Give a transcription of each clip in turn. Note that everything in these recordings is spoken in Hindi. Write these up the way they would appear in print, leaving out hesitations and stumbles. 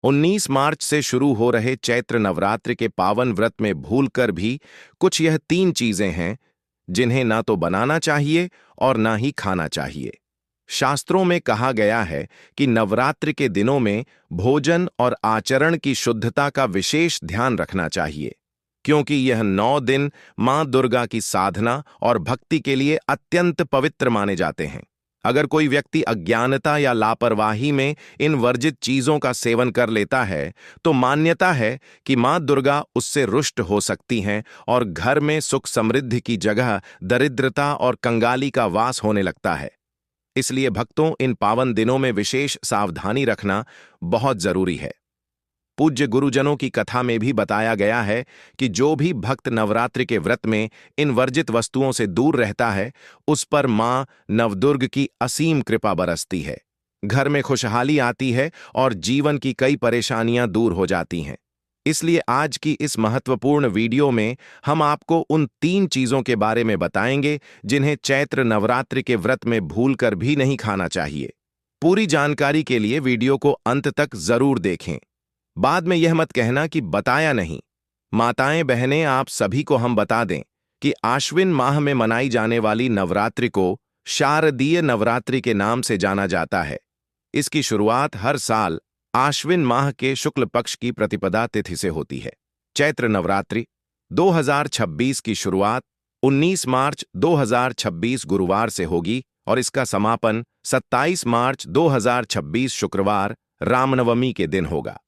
19 मार्च से शुरू हो रहे चैत्र नवरात्र के पावन व्रत में भूलकर भी कुछ यह 3 चीजें हैं जिन्हें ना तो बनाना चाहिए और ना ही खाना चाहिए। शास्त्रों में कहा गया है कि नवरात्र के दिनों में भोजन और आचरण की शुद्धता का विशेष ध्यान रखना चाहिए, क्योंकि यह 9 दिन मां दुर्गा की साधना और भक्ति के लिए अत्यंत पवित्र माने जाते हैं। अगर कोई व्यक्ति अज्ञानता या लापरवाही में इन वर्जित चीजों का सेवन कर लेता है, तो मान्यता है कि मां दुर्गा उससे रुष्ट हो सकती हैं और घर में सुख समृद्धि की जगह दरिद्रता और कंगाली का वास होने लगता है। इसलिए भक्तों, इन पावन दिनों में विशेष सावधानी रखना बहुत जरूरी है। पूज्य गुरुजनों की कथा में भी बताया गया है कि जो भी भक्त नवरात्रि के व्रत में इन वर्जित वस्तुओं से दूर रहता है, उस पर मां नवदुर्ग की असीम कृपा बरसती है, घर में खुशहाली आती है और जीवन की कई परेशानियां दूर हो जाती हैं। इसलिए आज की इस महत्वपूर्ण वीडियो में हम आपको उन 3 चीजों के बारे में बताएंगे जिन्हें चैत्र नवरात्रि के व्रत में भूलकर भी नहीं खाना चाहिए। पूरी जानकारी के लिए वीडियो को अंत तक जरूर देखें। बाद में यह मत कहना कि बताया नहीं। माताएं बहनें, आप सभी को हम बता दें कि आश्विन माह में मनाई जाने वाली नवरात्रि को शारदीय नवरात्रि के नाम से जाना जाता है। इसकी शुरुआत हर साल आश्विन माह के शुक्ल पक्ष की प्रतिपदा तिथि से होती है। चैत्र नवरात्रि 2026 की शुरुआत 19 मार्च 2026 गुरुवार से होगी और इसका समापन 27 मार्च 2026 शुक्रवार रामनवमी के दिन होगा।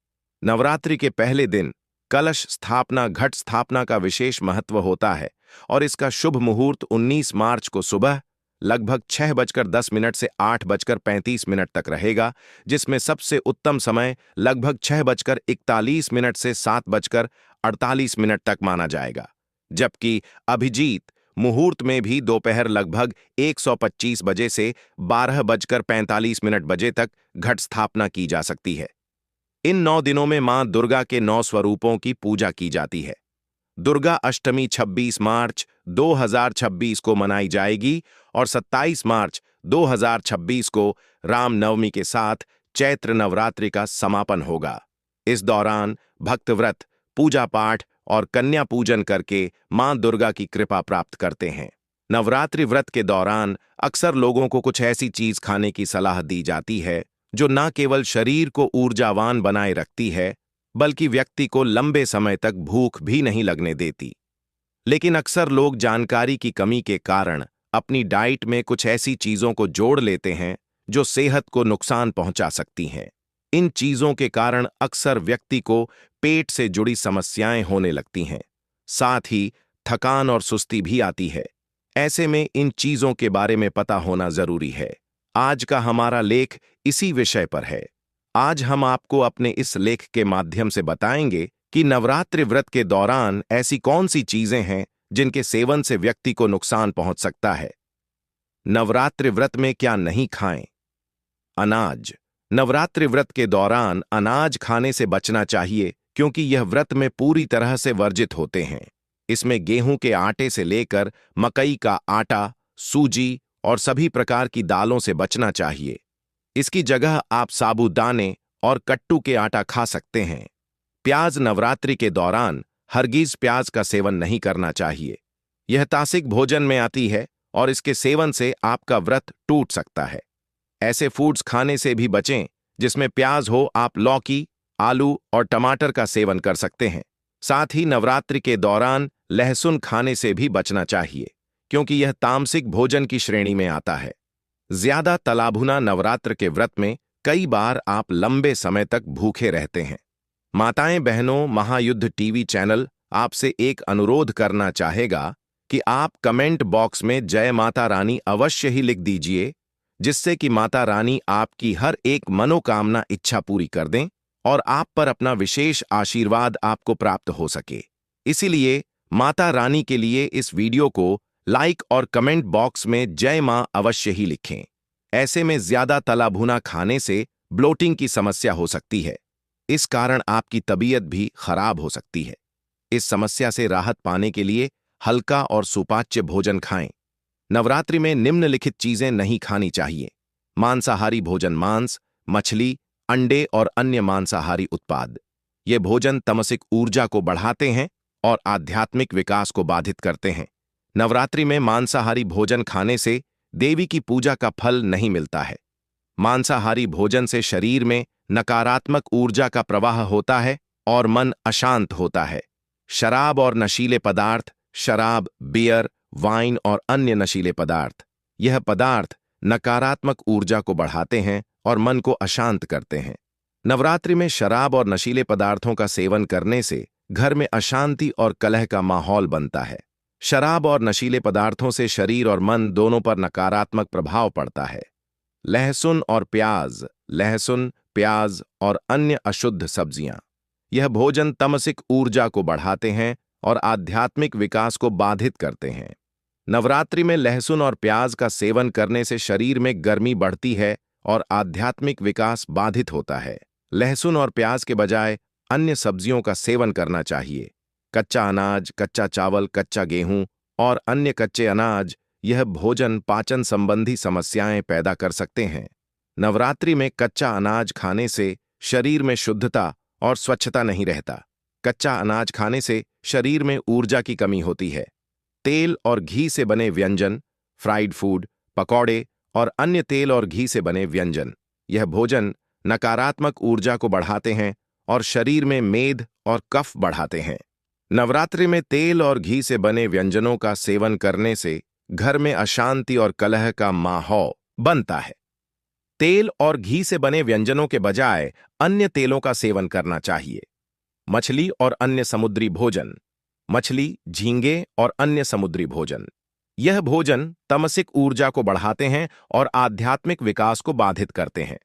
नवरात्रि के पहले दिन कलश स्थापना, घट स्थापना का विशेष महत्व होता है और इसका शुभ मुहूर्त 19 मार्च को सुबह लगभग 6:10 से 8:35 तक रहेगा, जिसमें सबसे उत्तम समय लगभग 6:41 से 7:48 तक माना जाएगा। जबकि अभिजीत मुहूर्त में भी दोपहर लगभग 1:25 बजे से 12:45 बजे तक घट स्थापना की जा सकती है। इन 9 दिनों में मां दुर्गा के 9 स्वरूपों की पूजा की जाती है। दुर्गा अष्टमी 26 मार्च 2026 को मनाई जाएगी और 27 मार्च 2026 को रामनवमी के साथ चैत्र नवरात्रि का समापन होगा। इस दौरान भक्त व्रत, पूजा पाठ और कन्या पूजन करके मां दुर्गा की कृपा प्राप्त करते हैं। नवरात्रि व्रत के दौरान अक्सर लोगों को कुछ ऐसी चीज खाने की सलाह दी जाती है जो न केवल शरीर को ऊर्जावान बनाए रखती है, बल्कि व्यक्ति को लंबे समय तक भूख भी नहीं लगने देती। लेकिन अक्सर लोग जानकारी की कमी के कारण अपनी डाइट में कुछ ऐसी चीजों को जोड़ लेते हैं जो सेहत को नुकसान पहुंचा सकती हैं। इन चीजों के कारण अक्सर व्यक्ति को पेट से जुड़ी समस्याएं होने लगती हैं। साथ ही थकान और सुस्ती भी आती है। ऐसे में इन चीजों के बारे में पता होना जरूरी है। आज का हमारा लेख इसी विषय पर है। आज हम आपको अपने इस लेख के माध्यम से बताएंगे कि नवरात्रि व्रत के दौरान ऐसी कौन सी चीजें हैं जिनके सेवन से व्यक्ति को नुकसान पहुंच सकता है। नवरात्रि व्रत में क्या नहीं खाएं? अनाज। नवरात्रि व्रत के दौरान अनाज खाने से बचना चाहिए, क्योंकि यह व्रत में पूरी तरह से वर्जित होते हैं। इसमें गेहूं के आटे से लेकर मकई का आटा, सूजी और सभी प्रकार की दालों से बचना चाहिए। इसकी जगह आप साबूदाने और कट्टू के आटा खा सकते हैं। प्याज। नवरात्रि के दौरान हरगिज प्याज का सेवन नहीं करना चाहिए। यह तासिक भोजन में आती है और इसके सेवन से आपका व्रत टूट सकता है। ऐसे फूड्स खाने से भी बचें जिसमें प्याज हो। आप लौकी, आलू और टमाटर का सेवन कर सकते हैं। साथ ही नवरात्रि के दौरान लहसुन खाने से भी बचना चाहिए, क्योंकि यह तामसिक भोजन की श्रेणी में आता है। ज्यादा तला भुना। नवरात्र के व्रत में कई बार आप लंबे समय तक भूखे रहते हैं। माताएं बहनों, महायुद्ध टीवी चैनल आपसे एक अनुरोध करना चाहेगा कि आप कमेंट बॉक्स में जय माता रानी अवश्य ही लिख दीजिए, जिससे कि माता रानी आपकी हर एक मनोकामना इच्छा पूरी कर दें और आप पर अपना विशेष आशीर्वाद आपको प्राप्त हो सके। इसीलिए माता रानी के लिए इस वीडियो को लाइक और कमेंट बॉक्स में जय मां अवश्य ही लिखें। ऐसे में ज्यादा तला भुना खाने से ब्लोटिंग की समस्या हो सकती है। इस कारण आपकी तबीयत भी खराब हो सकती है। इस समस्या से राहत पाने के लिए हल्का और सुपाच्य भोजन खाएं। नवरात्रि में निम्नलिखित चीजें नहीं खानी चाहिए। मांसाहारी भोजन: मांस, मछली, अंडे और अन्य मांसाहारी उत्पाद। ये भोजन तमसिक ऊर्जा को बढ़ाते हैं और आध्यात्मिक विकास को बाधित करते हैं। नवरात्रि में मांसाहारी भोजन खाने से देवी की पूजा का फल नहीं मिलता है। मांसाहारी भोजन से शरीर में नकारात्मक ऊर्जा का प्रवाह होता है और मन अशांत होता है। शराब और नशीले पदार्थ, शराब, बियर, वाइन और अन्य नशीले पदार्थ, यह पदार्थ नकारात्मक ऊर्जा को बढ़ाते हैं और मन को अशांत करते हैं। नवरात्रि में शराब और नशीले पदार्थों का सेवन करने से घर में अशांति और कलह का माहौल बनता है। शराब और नशीले पदार्थों से शरीर और मन दोनों पर नकारात्मक प्रभाव पड़ता है। लहसुन और प्याज, लहसुन, प्याज और अन्य अशुद्ध सब्जियां, यह भोजन तमसिक ऊर्जा को बढ़ाते हैं और आध्यात्मिक विकास को बाधित करते हैं। नवरात्रि में लहसुन और प्याज का सेवन करने से शरीर में गर्मी बढ़ती है और आध्यात्मिक विकास बाधित होता है। लहसुन और प्याज के बजाय अन्य सब्जियों का सेवन करना चाहिए। कच्चा अनाज, कच्चा चावल, कच्चा गेहूं और अन्य कच्चे अनाज, यह भोजन पाचन संबंधी समस्याएं पैदा कर सकते हैं। नवरात्रि में कच्चा अनाज खाने से शरीर में शुद्धता और स्वच्छता नहीं रहता। कच्चा अनाज खाने से शरीर में ऊर्जा की कमी होती है। तेल और घी से बने व्यंजन, फ्राइड फूड, पकौड़े और अन्य तेल और घी से बने व्यंजन, यह भोजन नकारात्मक ऊर्जा को बढ़ाते हैं और शरीर में मेद और कफ बढ़ाते हैं। नवरात्रि में तेल और घी से बने व्यंजनों का सेवन करने से घर में अशांति और कलह का माहौल बनता है। तेल और घी से बने व्यंजनों के बजाय अन्य तेलों का सेवन करना चाहिए। मछली और अन्य समुद्री भोजन, मछली, झींगे और अन्य समुद्री भोजन, यह भोजन तमसिक ऊर्जा को बढ़ाते हैं और आध्यात्मिक विकास को बाधित करते हैं।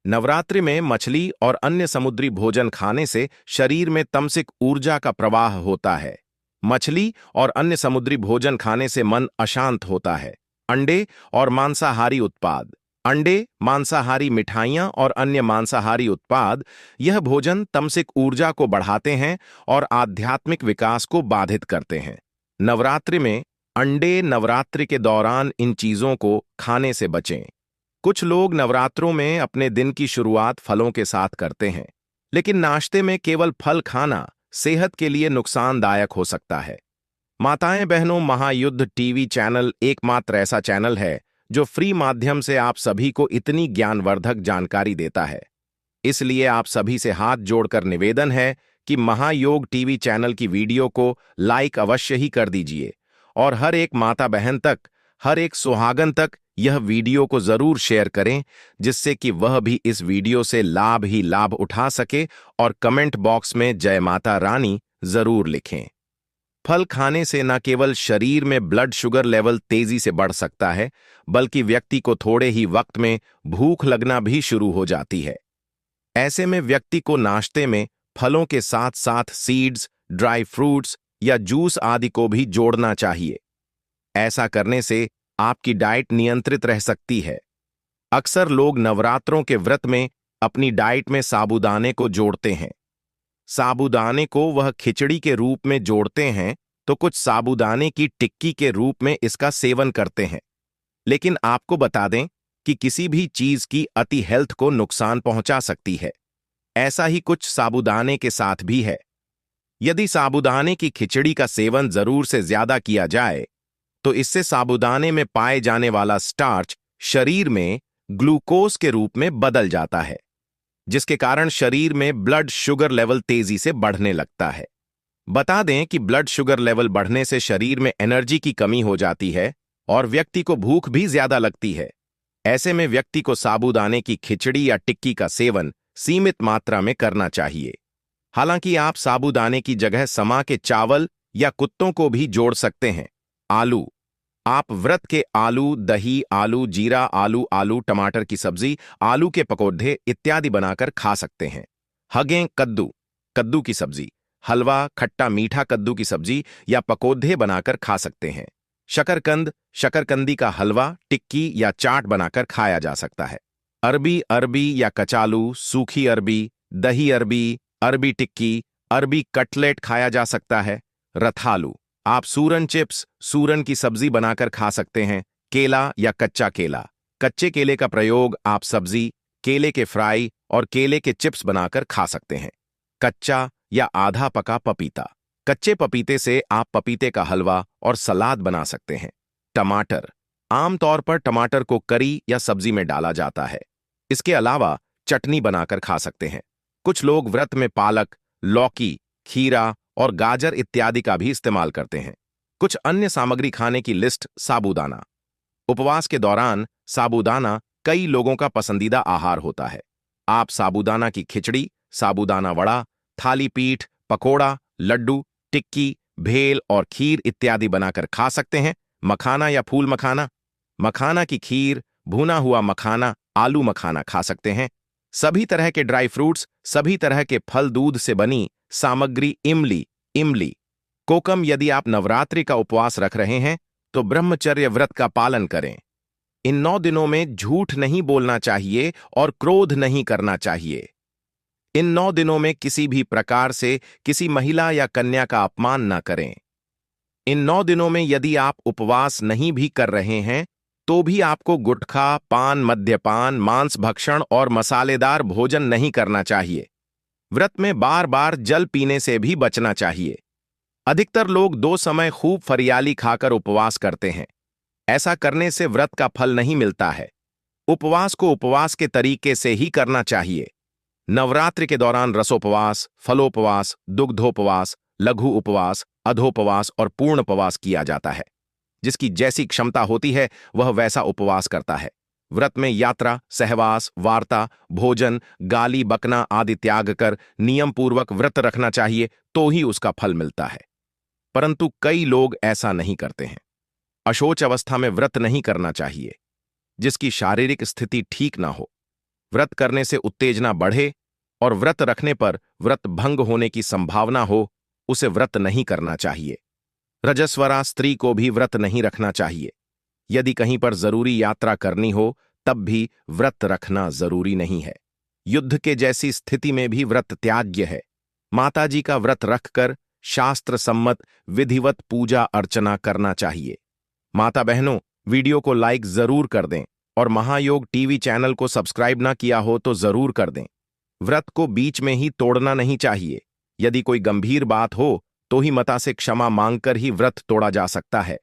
नवरात्रि में मछली और अन्य समुद्री भोजन खाने से शरीर में तमसिक ऊर्जा का प्रवाह होता है। मछली और अन्य समुद्री भोजन खाने से मन अशांत होता है। अंडे और मांसाहारी उत्पाद, अंडे, मांसाहारी मिठाइयाँ और अन्य मांसाहारी उत्पाद, यह भोजन तमसिक ऊर्जा को बढ़ाते हैं और आध्यात्मिक विकास को बाधित करते हैं। नवरात्रि में अंडे, नवरात्रि के दौरान इन चीजों को खाने से बचें। कुछ लोग नवरात्रों में अपने दिन की शुरुआत फलों के साथ करते हैं, लेकिन नाश्ते में केवल फल खाना सेहत के लिए नुकसानदायक हो सकता है। माताएं बहनों, महायुद्ध टीवी चैनल एकमात्र ऐसा चैनल है जो फ्री माध्यम से आप सभी को इतनी ज्ञानवर्धक जानकारी देता है। इसलिए आप सभी से हाथ जोड़कर निवेदन है कि महायोग टीवी चैनल की वीडियो को लाइक अवश्य ही कर दीजिए और हर एक माता बहन तक, हर एक सुहागन तक यह वीडियो को जरूर शेयर करें, जिससे कि वह भी इस वीडियो से लाभ ही लाभ उठा सके और कमेंट बॉक्स में जय माता रानी जरूर लिखें। फल खाने से न केवल शरीर में ब्लड शुगर लेवल तेजी से बढ़ सकता है, बल्कि व्यक्ति को थोड़े ही वक्त में भूख लगना भी शुरू हो जाती है। ऐसे में व्यक्ति को नाश्ते में फलों के साथ साथ सीड्स, ड्राई फ्रूट्स या जूस आदि को भी जोड़ना चाहिए। ऐसा करने से आपकी डाइट नियंत्रित रह सकती है। अक्सर लोग नवरात्रों के व्रत में अपनी डाइट में साबूदाने को जोड़ते हैं। साबूदाने को वह खिचड़ी के रूप में जोड़ते हैं, तो कुछ साबूदाने की टिक्की के रूप में इसका सेवन करते हैं। लेकिन आपको बता दें कि किसी भी चीज की अति हेल्थ को नुकसान पहुंचा सकती है। ऐसा ही कुछ साबूदाने के साथ भी है। यदि साबूदाने की खिचड़ी का सेवन जरूर से ज्यादा किया जाए, तो इससे साबूदाने में पाए जाने वाला स्टार्च शरीर में ग्लूकोज के रूप में बदल जाता है, जिसके कारण शरीर में ब्लड शुगर लेवल तेजी से बढ़ने लगता है। बता दें कि ब्लड शुगर लेवल बढ़ने से शरीर में एनर्जी की कमी हो जाती है और व्यक्ति को भूख भी ज्यादा लगती है। ऐसे में व्यक्ति को साबूदाने की खिचड़ी या टिक्की का सेवन सीमित मात्रा में करना चाहिए। हालांकि आप साबूदाने की जगह समा के चावल या कुत्तों को भी जोड़ सकते हैं। आलू, आप व्रत के आलू, दही, आलू जीरा, आलू, आलू टमाटर की सब्जी, आलू के पकौड़े इत्यादि बनाकर खा सकते हैं। हगें, कद्दू, कद्दू की सब्जी, हलवा, खट्टा मीठा कद्दू की सब्जी या पकौड़े बनाकर खा सकते हैं। शकरकंद, शकरकंदी का हलवा, टिक्की या चाट बनाकर खाया जा सकता है। अरबी, अरबी या कचालू, सूखी अरबी, दही अरबी, अरबी टिक्की, अरबी कटलेट खाया जा सकता है। रतालू, आप सूरन चिप्स, सूरन की सब्जी बनाकर खा सकते हैं। केला या कच्चा केला, कच्चे केले का प्रयोग आप सब्जी, केले के फ्राई और केले के चिप्स बनाकर खा सकते हैं। कच्चा या आधा पका पपीता। कच्चे पपीते से आप पपीते का हलवा और सलाद बना सकते हैं। टमाटर। आमतौर पर टमाटर को करी या सब्जी में डाला जाता है। इसके अलावा चटनी बनाकर खा सकते हैं। कुछ लोग व्रत में पालक, लौकी, खीरा और गाजर इत्यादि का भी इस्तेमाल करते हैं। कुछ अन्य सामग्री खाने की लिस्ट। साबूदाना। उपवास के दौरान साबूदाना कई लोगों का पसंदीदा आहार होता है। आप साबूदाना की खिचड़ी, साबूदाना वड़ा, थाली पीठ, पकोड़ा, लड्डू, टिक्की, भेल और खीर इत्यादि बनाकर खा सकते हैं। मखाना या फूल मखाना। मखाना की खीर, भुना हुआ मखाना, आलू मखाना खा सकते हैं। सभी तरह के ड्राई फ्रूट्स, सभी तरह के फल, दूध से बनी सामग्री, इमली। कोकम। यदि आप नवरात्रि का उपवास रख रहे हैं तो ब्रह्मचर्य व्रत का पालन करें। इन 9 दिनों में झूठ नहीं बोलना चाहिए और क्रोध नहीं करना चाहिए। इन 9 दिनों में किसी भी प्रकार से किसी महिला या कन्या का अपमान न करें। इन 9 दिनों में यदि आप उपवास नहीं भी कर रहे हैं तो भी आपको गुटखा, पान, मद्यपान, मांस भक्षण और मसालेदार भोजन नहीं करना चाहिए। व्रत में बार बार जल पीने से भी बचना चाहिए। अधिकतर लोग 2 समय खूब फरियाली खाकर उपवास करते हैं। ऐसा करने से व्रत का फल नहीं मिलता है। उपवास को उपवास के तरीके से ही करना चाहिए। नवरात्रि के दौरान रसोपवास, फलोपवास, दुग्धोपवास, लघु उपवास, अधोपवास और पूर्णोपवास किया जाता है। जिसकी जैसी क्षमता होती है वह वैसा उपवास करता है। व्रत में यात्रा, सहवास, वार्ता, भोजन, गाली बकना आदि त्याग कर नियम पूर्वक व्रत रखना चाहिए तो ही उसका फल मिलता है। परंतु कई लोग ऐसा नहीं करते हैं। अशोच अवस्था में व्रत नहीं करना चाहिए। जिसकी शारीरिक स्थिति ठीक ना हो, व्रत करने से उत्तेजना बढ़े और व्रत रखने पर व्रत भंग होने की संभावना हो, उसे व्रत नहीं करना चाहिए। रजस्वला स्त्री को भी व्रत नहीं रखना चाहिए। यदि कहीं पर जरूरी यात्रा करनी हो तब भी व्रत रखना जरूरी नहीं है। युद्ध के जैसी स्थिति में भी व्रत त्याज्य है। माताजी का व्रत रखकर शास्त्र सम्मत विधिवत पूजा अर्चना करना चाहिए। माता बहनों, वीडियो को लाइक जरूर कर दें और महायोग टीवी चैनल को सब्सक्राइब ना किया हो तो जरूर कर दें। व्रत को बीच में ही तोड़ना नहीं चाहिए। यदि कोई गंभीर बात हो तो ही माता से क्षमा मांगकर ही व्रत तोड़ा जा सकता है।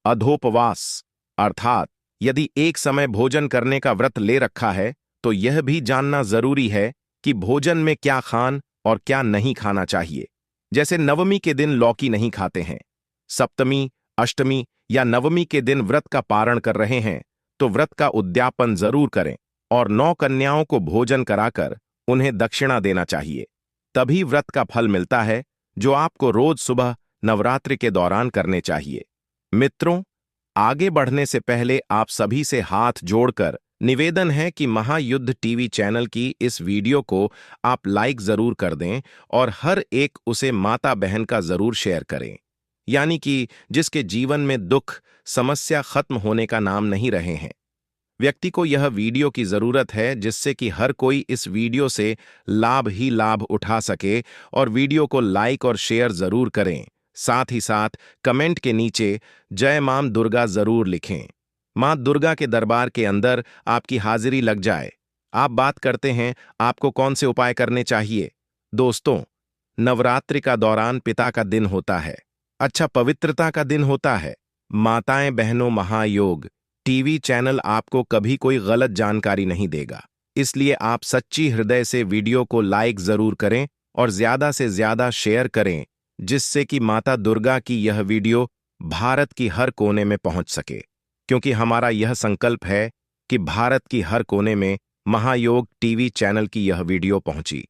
अधोपवास अर्थात यदि एक समय भोजन करने का व्रत ले रखा है तो यह भी जानना जरूरी है कि भोजन में क्या खान और क्या नहीं खाना चाहिए। जैसे नवमी के दिन लौकी नहीं खाते हैं, सप्तमी, अष्टमी या नवमी के दिन व्रत का पारण कर रहे हैं तो व्रत का उद्यापन जरूर करें और 9 कन्याओं को भोजन कराकर उन्हें दक्षिणा देना चाहिए। तभी व्रत का फल मिलता है जो आपको रोज सुबह नवरात्रि के दौरान करने चाहिए। मित्रों, आगे बढ़ने से पहले आप सभी से हाथ जोड़कर निवेदन है कि महायुद्ध टीवी चैनल की इस वीडियो को आप लाइक जरूर कर दें और हर एक उसे माता बहन का जरूर शेयर करें। यानी कि जिसके जीवन में दुख, समस्या खत्म होने का नाम नहीं रहे हैं। व्यक्ति को यह वीडियो की जरूरत है जिससे कि हर कोई इस वीडियो से लाभ ही लाभ उठा सके और वीडियो को लाइक और शेयर जरूर करें। साथ ही साथ कमेंट के नीचे जय मां दुर्गा जरूर लिखें। मां दुर्गा के दरबार के अंदर आपकी हाजिरी लग जाए। आप बात करते हैं आपको कौन से उपाय करने चाहिए। दोस्तों, नवरात्रि का दौरान पिता का दिन होता है, अच्छा पवित्रता का दिन होता है। माताएं बहनों, महायोग टीवी चैनल आपको कभी कोई गलत जानकारी नहीं देगा। इसलिए आप सच्ची हृदय से वीडियो को लाइक जरूर करें और ज्यादा से ज्यादा शेयर करें जिससे कि माता दुर्गा की यह वीडियो भारत की हर कोने में पहुंच सके। क्योंकि हमारा यह संकल्प है कि भारत की हर कोने में महायोग टीवी चैनल की यह वीडियो पहुंची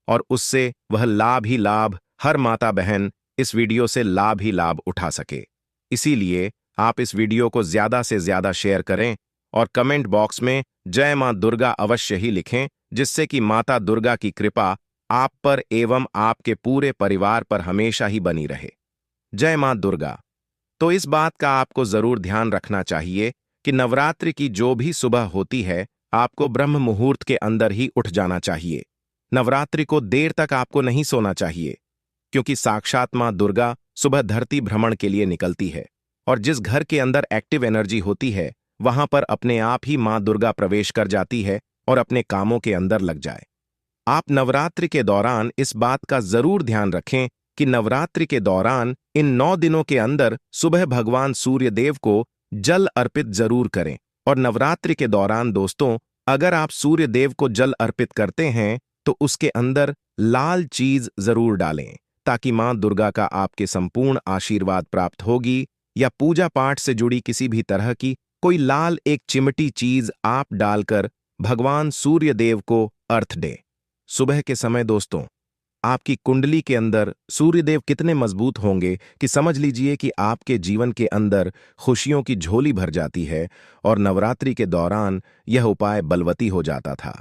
और उससे वह लाभ ही लाभ, हर माता बहन इस वीडियो से लाभ ही लाभ उठा सके। इसीलिए आप इस वीडियो को ज्यादा से ज्यादा शेयर करें और कमेंट बॉक्स में जय मां दुर्गा अवश्य ही लिखें जिससे कि माता दुर्गा की कृपा आप पर एवं आपके पूरे परिवार पर हमेशा ही बनी रहे। जय मां दुर्गा। तो इस बात का आपको जरूर ध्यान रखना चाहिए कि नवरात्रि की जो भी सुबह होती है आपको ब्रह्म मुहूर्त के अंदर ही उठ जाना चाहिए। नवरात्रि को देर तक आपको नहीं सोना चाहिए क्योंकि साक्षात मां दुर्गा सुबह धरती भ्रमण के लिए निकलती है और जिस घर के अंदर एक्टिव एनर्जी होती है वहां पर अपने आप ही मां दुर्गा प्रवेश कर जाती है और अपने कामों के अंदर लग जाए। आप नवरात्रि के दौरान इस बात का जरूर ध्यान रखें कि नवरात्रि के दौरान इन 9 दिनों के अंदर सुबह भगवान सूर्य देव को जल अर्पित जरूर करें। और नवरात्रि के दौरान दोस्तों, अगर आप सूर्य देव को जल अर्पित करते हैं तो उसके अंदर लाल चीज जरूर डालें, ताकि मां दुर्गा का आपके संपूर्ण आशीर्वाद प्राप्त होगी। या पूजा पाठ से जुड़ी किसी भी तरह की कोई लाल एक चिमटी चीज आप डालकर भगवान सूर्य देव को अर्घ दें। सुबह के समय दोस्तों, आपकी कुंडली के अंदर सूर्यदेव कितने मजबूत होंगे कि समझ लीजिए कि आपके जीवन के अंदर खुशियों की झोली भर जाती है। और नवरात्रि के दौरान यह उपाय बलवती हो जाता था।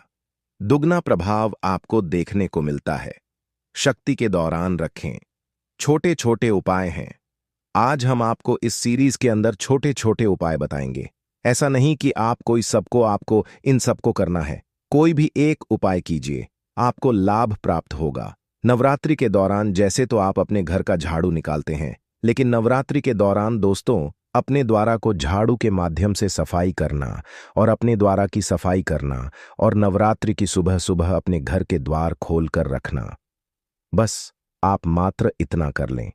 दुगना प्रभाव आपको देखने को मिलता है। शक्ति के दौरान रखें। छोटे छोटे उपाय हैं। आज हम आपको इस सीरीज के अंदर छोटे छोटे उपाय बताएंगे। ऐसा नहीं कि आपको इन सबको करना है। कोई भी एक उपाय कीजिए, आपको लाभ प्राप्त होगा। नवरात्रि के दौरान जैसे तो आप अपने घर का झाड़ू निकालते हैं, लेकिन नवरात्रि के दौरान दोस्तों, अपने द्वारा को झाड़ू के माध्यम से सफाई करना और अपने द्वारा की सफाई करना और नवरात्रि की सुबह सुबह अपने घर के द्वार खोलकर रखना, बस आप मात्र इतना कर लें।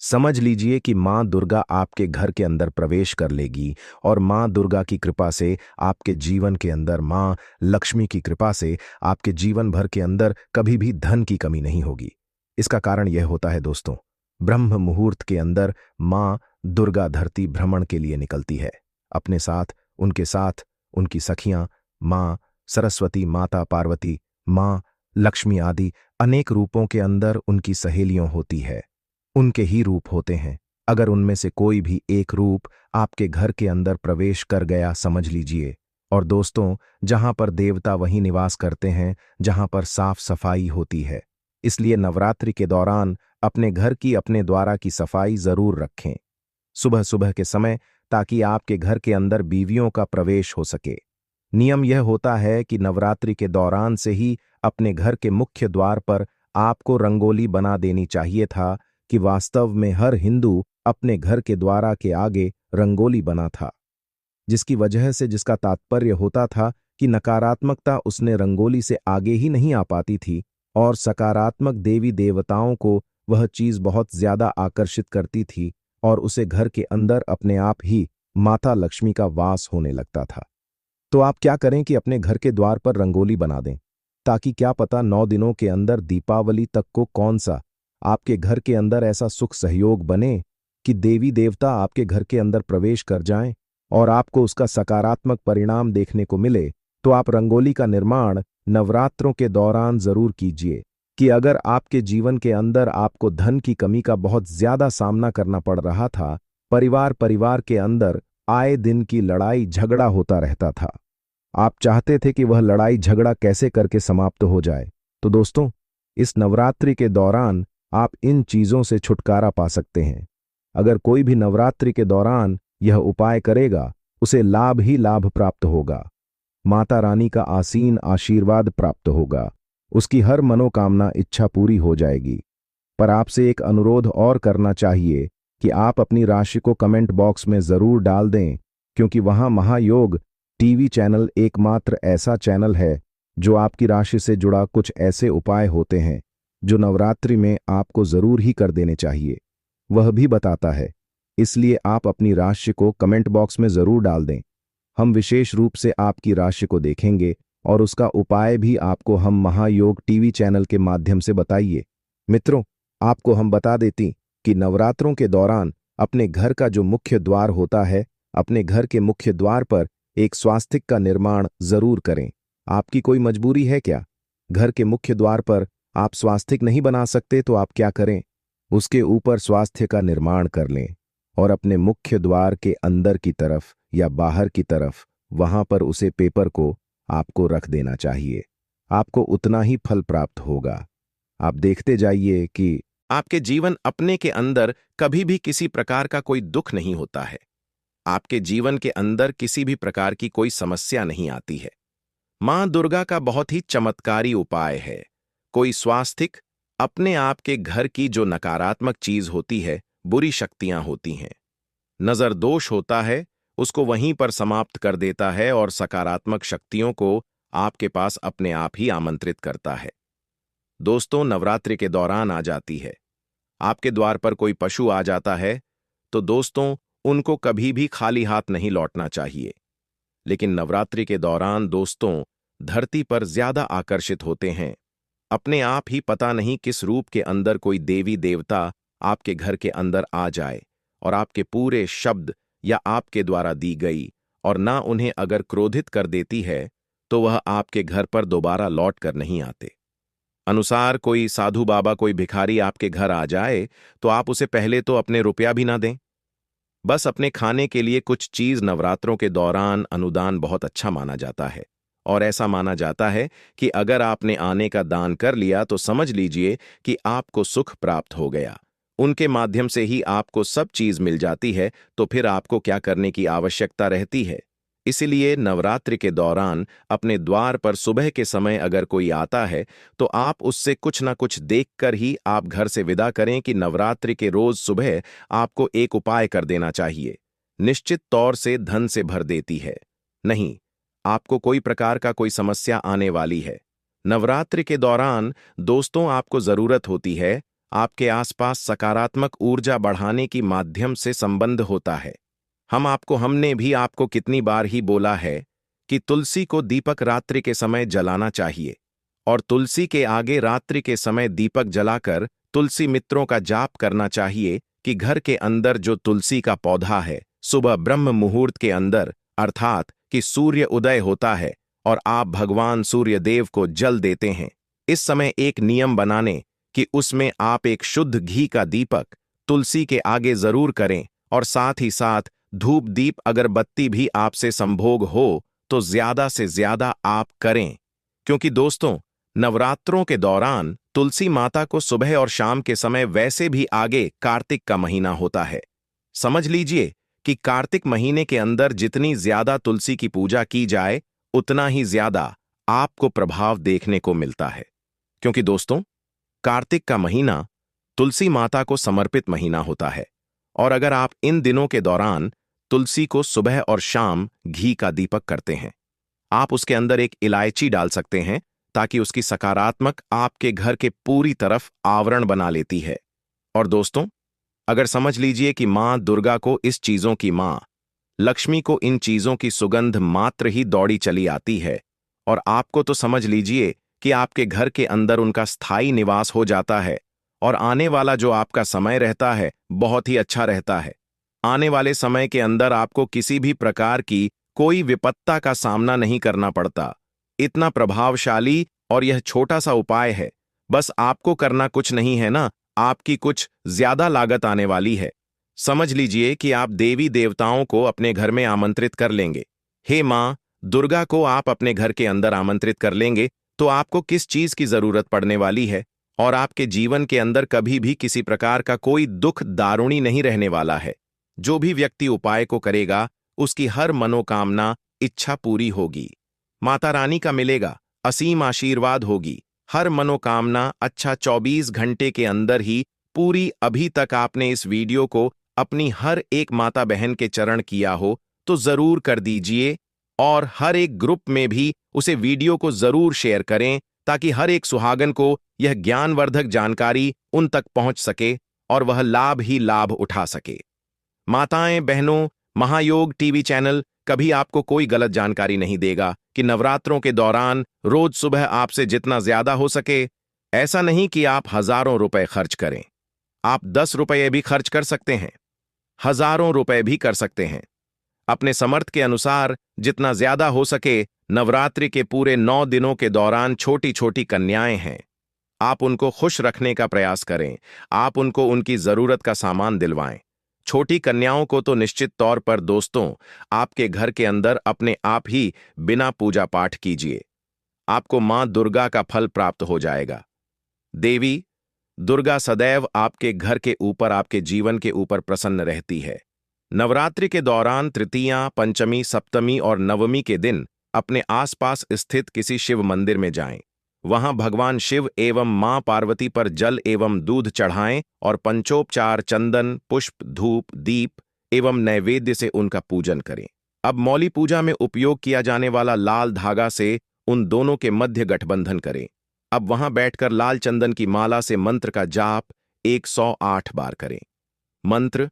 समझ लीजिए कि मां दुर्गा आपके घर के अंदर प्रवेश कर लेगी और मां दुर्गा की कृपा से आपके जीवन के अंदर, मां लक्ष्मी की कृपा से आपके जीवन भर के अंदर कभी भी धन की कमी नहीं होगी। इसका कारण यह होता है दोस्तों, ब्रह्म मुहूर्त के अंदर मां दुर्गा धरती भ्रमण के लिए निकलती है। अपने साथ उनकी सखियां मां सरस्वती, माता पार्वती, मां लक्ष्मी आदि अनेक रूपों के अंदर उनकी सहेलियों होती है। उनके ही रूप होते हैं। अगर उनमें से कोई भी एक रूप आपके घर के अंदर प्रवेश कर गया, समझ लीजिए। और दोस्तों, जहां पर देवता वहीं निवास करते हैं जहां पर साफ सफाई होती है। इसलिए नवरात्रि के दौरान अपने घर की, अपने द्वारा की सफाई जरूर रखें सुबह सुबह के समय, ताकि आपके घर के अंदर बीवियों का प्रवेश हो सके। नियम यह होता है कि नवरात्रि के दौरान से ही अपने घर के मुख्य द्वार पर आपको रंगोली बना देनी चाहिए था, कि वास्तव में हर हिंदू अपने घर के द्वारा के आगे रंगोली बना था, जिसकी वजह से, जिसका तात्पर्य होता था कि नकारात्मकता उसने रंगोली से आगे ही नहीं आ पाती थी और सकारात्मक देवी देवताओं को वह चीज बहुत ज्यादा आकर्षित करती थी और उसे घर के अंदर अपने आप ही माता लक्ष्मी का वास होने लगता था। तो आप क्या करें कि अपने घर के द्वार पर रंगोली बना दें, ताकि क्या पता 9 दिनों के अंदर दीपावली तक को कौन सा आपके घर के अंदर ऐसा सुख सहयोग बने कि देवी देवता आपके घर के अंदर प्रवेश कर जाएं और आपको उसका सकारात्मक परिणाम देखने को मिले। तो आप रंगोली का निर्माण नवरात्रों के दौरान जरूर कीजिए। कि अगर आपके जीवन के अंदर आपको धन की कमी का बहुत ज्यादा सामना करना पड़ रहा था, परिवार के अंदर आए दिन की लड़ाई झगड़ा होता रहता था, आप चाहते थे कि वह लड़ाई झगड़ा कैसे करके समाप्त हो जाए, तो दोस्तों, इस नवरात्रि के दौरान आप इन चीजों से छुटकारा पा सकते हैं। अगर कोई भी नवरात्रि के दौरान यह उपाय करेगा, उसे लाभ ही लाभ प्राप्त होगा। माता रानी का आसीन आशीर्वाद प्राप्त होगा। उसकी हर मनोकामना इच्छा पूरी हो जाएगी। पर आपसे एक अनुरोध और करना चाहिए कि आप अपनी राशि को कमेंट बॉक्स में जरूर डाल दें, क्योंकि वहां महायोग टीवी चैनल एकमात्र ऐसा चैनल है जो आपकी राशि से जुड़ा कुछ ऐसे उपाय होते हैं जो नवरात्रि में आपको जरूर ही कर देने चाहिए, वह भी बताता है। इसलिए आप अपनी राशि को कमेंट बॉक्स में जरूर डाल दें। हम विशेष रूप से आपकी राशि को देखेंगे और उसका उपाय भी आपको हम महायोग टीवी चैनल के माध्यम से बताइए। मित्रों, आपको हम बता देती कि नवरात्रों के दौरान अपने घर का जो मुख्य द्वार होता है, अपने घर के मुख्य द्वार पर एक स्वास्तिक का निर्माण जरूर करें। आपकी कोई मजबूरी है क्या? घर के मुख्य द्वार पर आप स्वास्तिक नहीं बना सकते तो आप क्या करें, उसके ऊपर स्वास्थ्य का निर्माण कर लें और अपने मुख्य द्वार के अंदर की तरफ या बाहर की तरफ वहां पर उसे पेपर को आपको रख देना चाहिए। आपको उतना ही फल प्राप्त होगा। आप देखते जाइए कि आपके जीवन अपने के अंदर कभी भी किसी प्रकार का कोई दुख नहीं होता है। आपके जीवन के अंदर किसी भी प्रकार की कोई समस्या नहीं आती है। मां दुर्गा का बहुत ही चमत्कारी उपाय है। कोई स्वास्तिक अपने आप के घर की जो नकारात्मक चीज होती है, बुरी शक्तियां होती हैं, नजर दोष होता है, उसको वहीं पर समाप्त कर देता है और सकारात्मक शक्तियों को आपके पास अपने आप ही आमंत्रित करता है। दोस्तों, नवरात्रि के दौरान आ जाती है। आपके द्वार पर कोई पशु आ जाता है तो दोस्तों, उनको कभी भी खाली हाथ नहीं लौटना चाहिए। लेकिन नवरात्रि के दौरान दोस्तों, धरती पर ज्यादा आकर्षित होते हैं। अपने आप ही पता नहीं किस रूप के अंदर कोई देवी देवता आपके घर के अंदर आ जाए और आपके पूरे शब्द या आपके द्वारा दी गई और ना उन्हें अगर क्रोधित कर देती है तो वह आपके घर पर दोबारा लौट कर नहीं आते। अनुसार कोई साधु बाबा, कोई भिखारी आपके घर आ जाए तो आप उसे पहले तो अपने रुपया भी ना दें। बस अपने खाने के लिए कुछ चीज नवरात्रों के दौरान अनुदान बहुत अच्छा माना जाता है। और ऐसा माना जाता है कि अगर आपने आने का दान कर लिया तो समझ लीजिए कि आपको सुख प्राप्त हो गया। उनके माध्यम से ही आपको सब चीज मिल जाती है, तो फिर आपको क्या करने की आवश्यकता रहती है। इसीलिए नवरात्रि के दौरान अपने द्वार पर सुबह के समय अगर कोई आता है तो आप उससे कुछ ना कुछ देखकर ही आप घर से विदा करें कि नवरात्रि के रोज सुबह आपको एक उपाय कर देना चाहिए। निश्चित तौर से धन से भर देती है। नहीं, आपको कोई प्रकार का कोई समस्या आने वाली है। नवरात्रि के दौरान दोस्तों, आपको जरूरत होती है आपके आसपास सकारात्मक ऊर्जा बढ़ाने की माध्यम से संबंध होता है। हमने भी आपको कितनी बार ही बोला है कि तुलसी को दीपक रात्रि के समय जलाना चाहिए और तुलसी के आगे रात्रि के समय दीपक जलाकर तुलसी मित्रों का जाप करना चाहिए कि घर के अंदर जो तुलसी का पौधा है, सुबह ब्रह्म मुहूर्त के अंदर, अर्थात कि सूर्य उदय होता है और आप भगवान सूर्य देव को जल देते हैं, इस समय एक नियम बनाने कि उसमें आप एक शुद्ध घी का दीपक तुलसी के आगे जरूर करें और साथ ही साथ धूप दीप अगरबत्ती भी आपसे संभोग हो तो ज्यादा से ज्यादा आप करें। क्योंकि दोस्तों, नवरात्रों के दौरान तुलसी माता को सुबह और शाम के समय वैसे भी आगे कार्तिक का महीना होता है। समझ लीजिए कि कार्तिक महीने के अंदर जितनी ज्यादा तुलसी की पूजा की जाए उतना ही ज्यादा आपको प्रभाव देखने को मिलता है। क्योंकि दोस्तों, कार्तिक का महीना तुलसी माता को समर्पित महीना होता है और अगर आप इन दिनों के दौरान तुलसी को सुबह और शाम घी का दीपक करते हैं, आप उसके अंदर एक इलायची डाल सकते हैं ताकि उसकी सकारात्मक आपके घर के पूरी तरफ आवरण बना लेती है। और दोस्तों, अगर समझ लीजिए कि मां दुर्गा को, इस चीजों की मां लक्ष्मी को इन चीजों की सुगंध मात्र ही दौड़ी चली आती है और आपको तो समझ लीजिए कि आपके घर के अंदर उनका स्थायी निवास हो जाता है और आने वाला जो आपका समय रहता है बहुत ही अच्छा रहता है। आने वाले समय के अंदर आपको किसी भी प्रकार की कोई विपत्ता का सामना नहीं करना पड़ता। इतना प्रभावशाली और यह छोटा सा उपाय है। बस आपको करना कुछ नहीं है ना, आपकी कुछ ज्यादा लागत आने वाली है। समझ लीजिए कि आप देवी देवताओं को अपने घर में आमंत्रित कर लेंगे। हे मां दुर्गा को आप अपने घर के अंदर आमंत्रित कर लेंगे तो आपको किस चीज की जरूरत पड़ने वाली है और आपके जीवन के अंदर कभी भी किसी प्रकार का कोई दुख दारुणी नहीं रहने वाला है। जो भी व्यक्ति उपाय को करेगा उसकी हर मनोकामना, इच्छा पूरी होगी। माता रानी का मिलेगा, असीम आशीर्वाद होगी। हर मनोकामना अच्छा 24 घंटे के अंदर ही पूरी। अभी तक आपने इस वीडियो को अपनी हर एक माता बहन के चरण किया हो तो जरूर कर दीजिए और हर एक ग्रुप में भी उसे वीडियो को जरूर शेयर करें ताकि हर एक सुहागन को यह ज्ञानवर्धक जानकारी उन तक पहुंच सके और वह लाभ ही लाभ उठा सके। माताएं बहनों, महायोग टीवी चैनल कभी आपको कोई गलत जानकारी नहीं देगा कि नवरात्रों के दौरान रोज सुबह आपसे जितना ज्यादा हो सके, ऐसा नहीं कि आप हजारों रुपए खर्च करें। आप 10 रुपये भी खर्च कर सकते हैं, हजारों रुपए भी कर सकते हैं। अपने समर्थ के अनुसार जितना ज्यादा हो सके। नवरात्रि के पूरे 9 दिनों के दौरान छोटी छोटी कन्याएं हैं, आप उनको खुश रखने का प्रयास करें। आप उनको उनकी जरूरत का सामान दिलवाएं। छोटी कन्याओं को तो निश्चित तौर पर दोस्तों आपके घर के अंदर अपने आप ही बिना पूजा पाठ कीजिए, आपको मां दुर्गा का फल प्राप्त हो जाएगा। देवी दुर्गा सदैव आपके घर के ऊपर, आपके जीवन के ऊपर प्रसन्न रहती है। नवरात्रि के दौरान तृतीया, पंचमी, सप्तमी और नवमी के दिन अपने आसपास स्थित किसी शिव मंदिर में जाएं। वहां भगवान शिव एवं मां पार्वती पर जल एवं दूध चढ़ाएं और पंचोपचार, चंदन, पुष्प, धूप, दीप एवं नैवेद्य से उनका पूजन करें। अब मौली पूजा में उपयोग किया जाने वाला लाल धागा से उन दोनों के मध्य गठबंधन करें। अब वहां बैठकर लाल चंदन की माला से मंत्र का जाप 108 बार करें। मंत्र: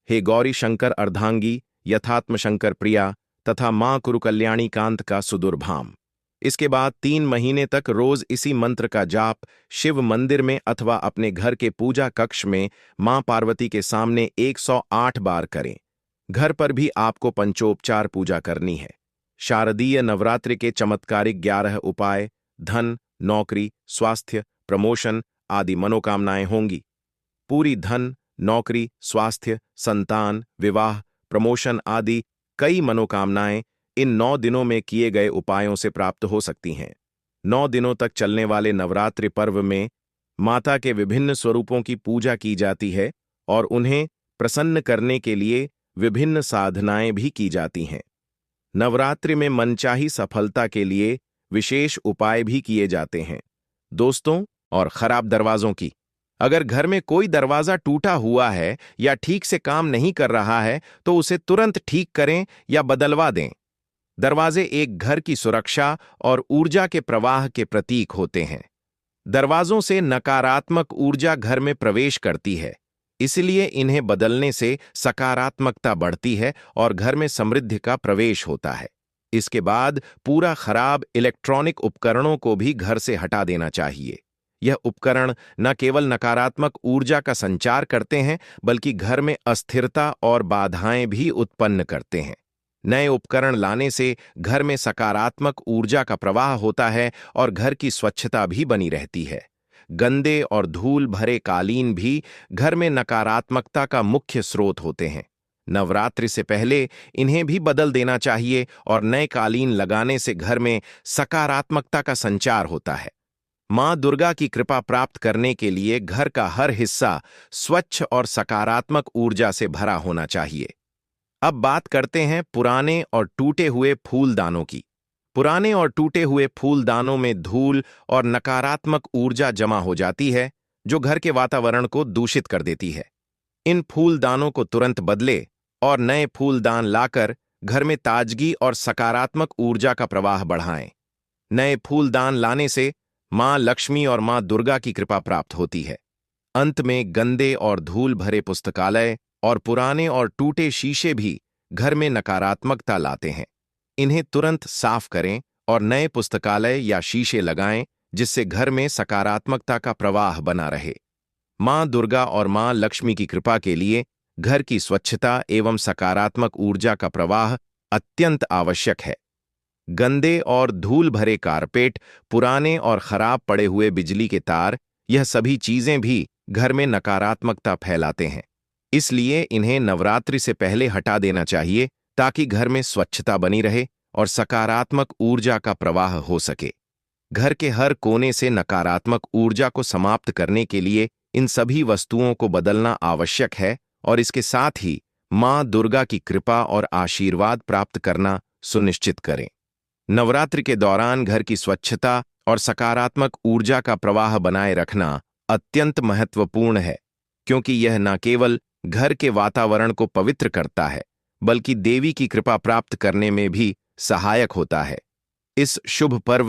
हे गौरी शंकर अर्धांगी, यथात्म शंकर प्रिया तथा मां कुरु कल्याणी कांत का सुदुर्भाम। इसके बाद 3 महीने तक रोज इसी मंत्र का जाप शिव मंदिर में अथवा अपने घर के पूजा कक्ष में मां पार्वती के सामने 108 बार करें। घर पर भी आपको पंचोपचार पूजा करनी है। शारदीय नवरात्रि के चमत्कारिक 11 उपाय धन, नौकरी, स्वास्थ्य, प्रमोशन आदि मनोकामनाएं होंगी। पूरी धन, नौकरी, स्वास्थ्य, संतान, विवाह, प्रमोशन आदि कई मनोकामनाएं इन 9 दिनों में किए गए उपायों से प्राप्त हो सकती हैं। 9 दिनों तक चलने वाले नवरात्रि पर्व में माता के विभिन्न स्वरूपों की पूजा की जाती है और उन्हें प्रसन्न करने के लिए विभिन्न साधनाएं भी की जाती हैं। नवरात्रि में मनचाही सफलता के लिए विशेष उपाय भी किए जाते हैं। दोस्तों, और खराब दरवाजों की, अगर घर में कोई दरवाजा टूटा हुआ है या ठीक से काम नहीं कर रहा है तो उसे तुरंत ठीक करें या बदलवा दें। दरवाजे एक घर की सुरक्षा और ऊर्जा के प्रवाह के प्रतीक होते हैं। दरवाजों से नकारात्मक ऊर्जा घर में प्रवेश करती है, इसलिए इन्हें बदलने से सकारात्मकता बढ़ती है और घर में समृद्धि का प्रवेश होता है। इसके बाद पूरा खराब इलेक्ट्रॉनिक उपकरणों को भी घर से हटा देना चाहिए। यह उपकरण न केवल नकारात्मक ऊर्जा का संचार करते हैं बल्कि घर में अस्थिरता और बाधाएं भी उत्पन्न करते हैं। नए उपकरण लाने से घर में सकारात्मक ऊर्जा का प्रवाह होता है और घर की स्वच्छता भी बनी रहती है। गंदे और धूल भरे कालीन भी घर में नकारात्मकता का मुख्य स्रोत होते हैं। नवरात्रि से पहले इन्हें भी बदल देना चाहिए और नए कालीन लगाने से घर में सकारात्मकता का संचार होता है। मां दुर्गा की कृपा प्राप्त करने के लिए घर का हर हिस्सा स्वच्छ और सकारात्मक ऊर्जा से भरा होना चाहिए। अब बात करते हैं पुराने और टूटे हुए फूलदानों की। पुराने और टूटे हुए फूलदानों में धूल और नकारात्मक ऊर्जा जमा हो जाती है, जो घर के वातावरण को दूषित कर देती है। इन फूलदानों को तुरंत बदले और नए फूलदान लाकर घर में ताजगी और सकारात्मक ऊर्जा का प्रवाह बढ़ाएं। नए फूलदान लाने से मां लक्ष्मी और मां दुर्गा की कृपा प्राप्त होती है। अंत में गंदे और धूल भरे पुस्तकालय और पुराने और टूटे शीशे भी घर में नकारात्मकता लाते हैं। इन्हें तुरंत साफ करें और नए पुस्तकालय या शीशे लगाएं, जिससे घर में सकारात्मकता का प्रवाह बना रहे। मां दुर्गा और मां लक्ष्मी की कृपा के लिए घर की स्वच्छता एवं सकारात्मक ऊर्जा का प्रवाह अत्यंत आवश्यक है। गंदे और धूल भरे कारपेट, पुराने और खराब पड़े हुए बिजली के तार, यह सभी चीजें भी घर में नकारात्मकता फैलाते हैं। इसलिए इन्हें नवरात्रि से पहले हटा देना चाहिए ताकि घर में स्वच्छता बनी रहे और सकारात्मक ऊर्जा का प्रवाह हो सके। घर के हर कोने से नकारात्मक ऊर्जा को समाप्त करने के लिए इन सभी वस्तुओं को बदलना आवश्यक है और इसके साथ ही मां दुर्गा की कृपा और आशीर्वाद प्राप्त करना सुनिश्चित करें। नवरात्रि के दौरान घर की स्वच्छता और सकारात्मक ऊर्जा का प्रवाह बनाए रखना अत्यंत महत्वपूर्ण है, क्योंकि यह न केवल घर के वातावरण को पवित्र करता है बल्कि देवी की कृपा प्राप्त करने में भी सहायक होता है। इस शुभ पर्व